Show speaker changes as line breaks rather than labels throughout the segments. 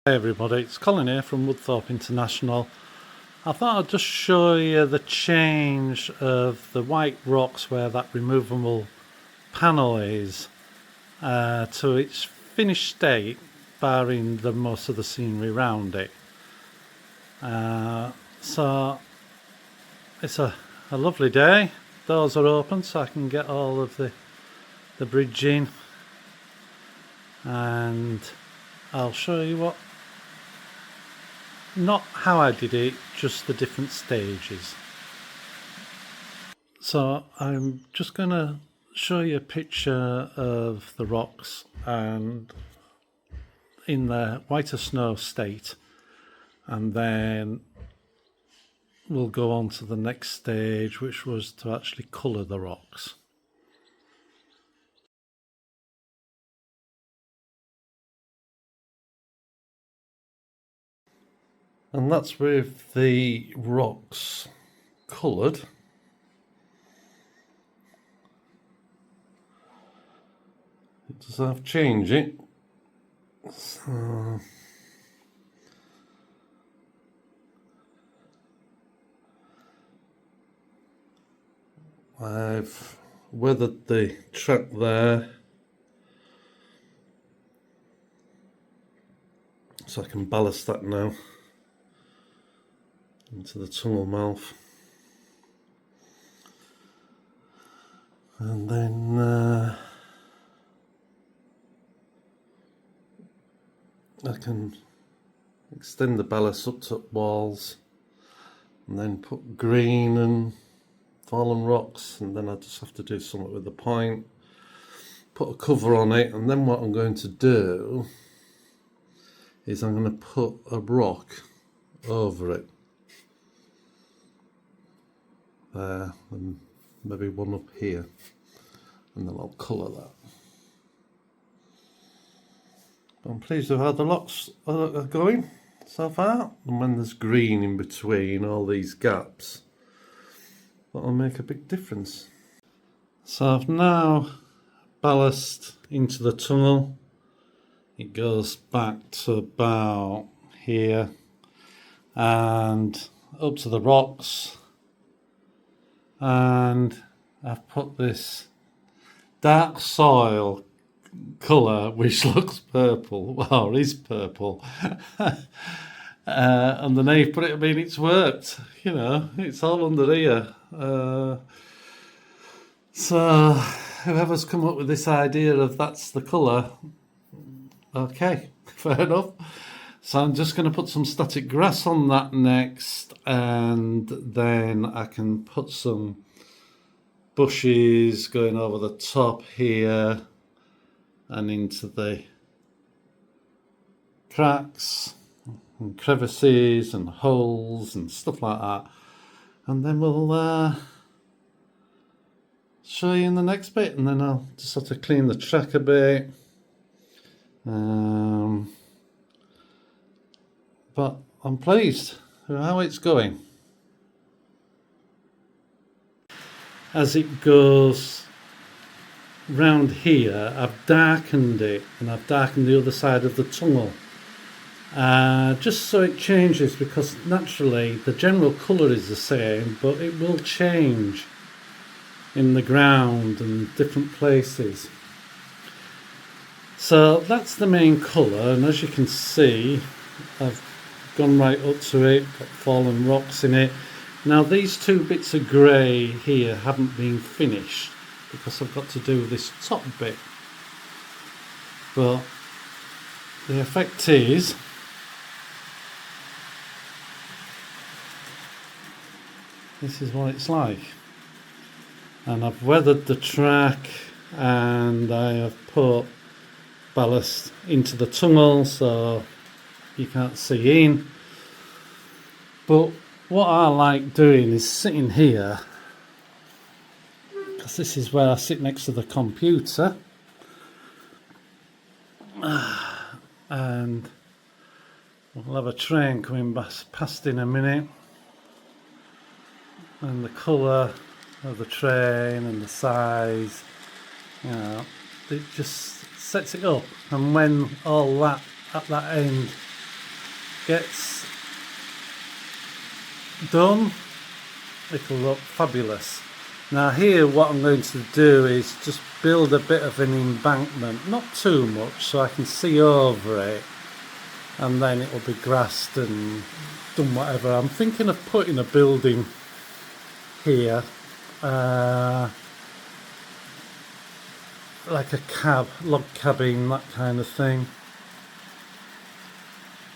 Hey everybody, it's Colin here from Woodthorp International. I thought I'd just show you the change of the white rocks where that removable panel is to its finished state, barring most of the scenery around it. So it's a lovely day. Doors are open so I can get all of the bridge in, and I'll show you not how I did it, just the different stages. So I'm just going to show you a picture of the rocks and in the white as snow state, and then we'll go on to the next stage, which was to actually colour the rocks. And that's with the rocks coloured. It does have change it. So I've weathered the track there so I can ballast that now into the tunnel mouth, and then I can extend the ballast up to walls and then put green and fallen rocks, and then I just have to do something with the point, put a cover on it, and then what I'm going to do is I'm going to put a rock over it there, and maybe one up here, and then I'll colour that. I'm pleased with how the rocks are going so far, and when there's green in between all these gaps, that'll make a big difference. So I've now ballast into the tunnel. It goes back to about here and up to the rocks, and I've put this dark soil colour which looks purple, or is purple, underneath, but I mean it's worked, it's all under here. So whoever's come up with this idea of that's the colour, okay, fair enough. So I'm just going to put some static grass on that next, and then I can put some bushes going over the top here and into the cracks and crevices and holes and stuff like that, and then we'll show you in the next bit, and then I'll just have to clean the track a bit. But I'm pleased with how it's going. As it goes round here, I've darkened it, and I've darkened the other side of the tunnel, just so it changes, because naturally the general colour is the same, but it will change in the ground and different places. So that's the main colour, and as you can see, I've gone right up to it, got fallen rocks in it. Now these two bits of grey here haven't been finished because I've got to do this top bit, but the effect is this is what it's like. And I've weathered the track, and I have put ballast into the tunnel so you can't see in. But what I like doing is sitting here, because this is where I sit next to the computer, and we'll have a train coming past in a minute, and the colour of the train and the size, it just sets it up. And when all that at that end gets done, it'll look fabulous. Now here what I'm going to do is just build a bit of an embankment, not too much, so I can see over it, and then it will be grassed and done whatever. I'm thinking of putting a building here, like a log cabin, that kind of thing.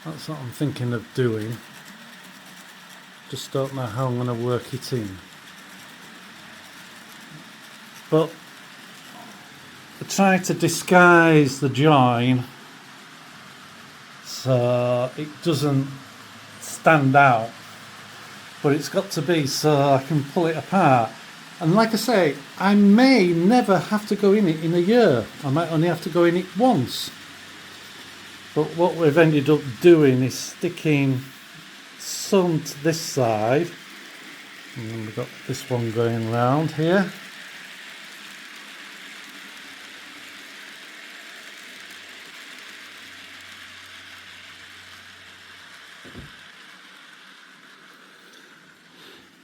That's what I'm thinking of doing. Just don't know how I'm going to work it in. But I try to disguise the join so it doesn't stand out, but it's got to be so I can pull it apart. And like I say, I may never have to go in it in a year. I might only have to go in it once. But what we've ended up doing is sticking some to this side, and then we've got this one going round here.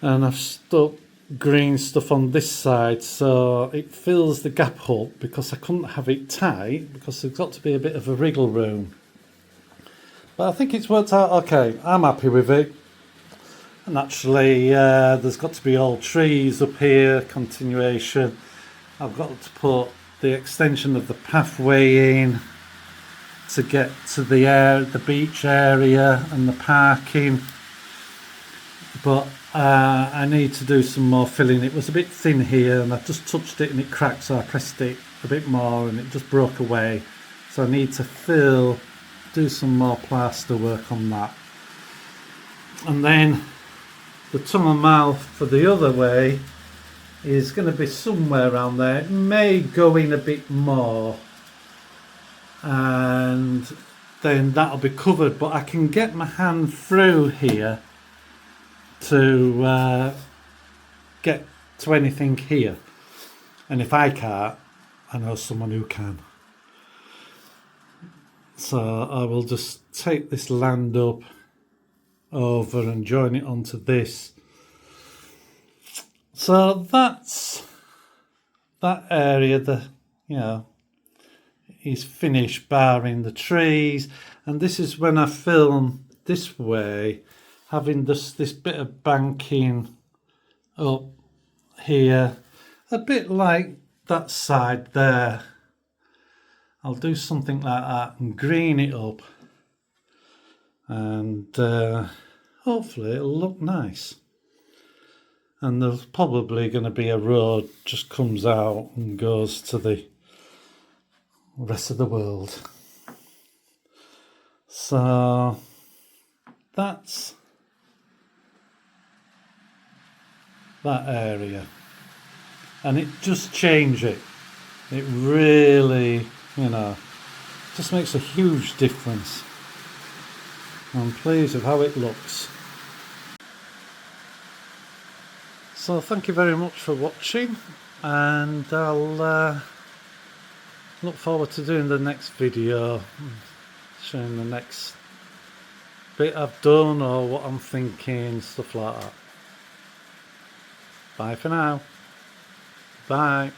And I've stuck green stuff on this side so it fills the gap up, because I couldn't have it tight because there's got to be a bit of a wriggle room. But I think it's worked out okay. I'm happy with it. Naturally, there's got to be all trees up here, continuation. I've got to put the extension of the pathway in to get to the beach area and the parking. But I need to do some more filling. It was a bit thin here and I just touched it and it cracked, so I pressed it a bit more and it just broke away. So I need to do some more plaster work on that. And then the tunnel mouth for the other way is going to be somewhere around there. It may go in a bit more and then that'll be covered, but I can get my hand through here to get to anything here, and if I can't, I know someone who can. So I will just take this land up over and join it onto this. So that's that area, is finished barring the trees. And this is when I film this way, having this bit of banking up here, a bit like that side there. I'll do something like that and green it up, and hopefully it'll look nice. And there's probably going to be a road just comes out and goes to the rest of the world. So that's that area, and it just changed it. It really, just makes a huge difference. I'm pleased with how it looks. So thank you very much for watching, and I'll look forward to doing the next video, showing the next bit I've done or what I'm thinking, stuff like that. Bye for now. Bye.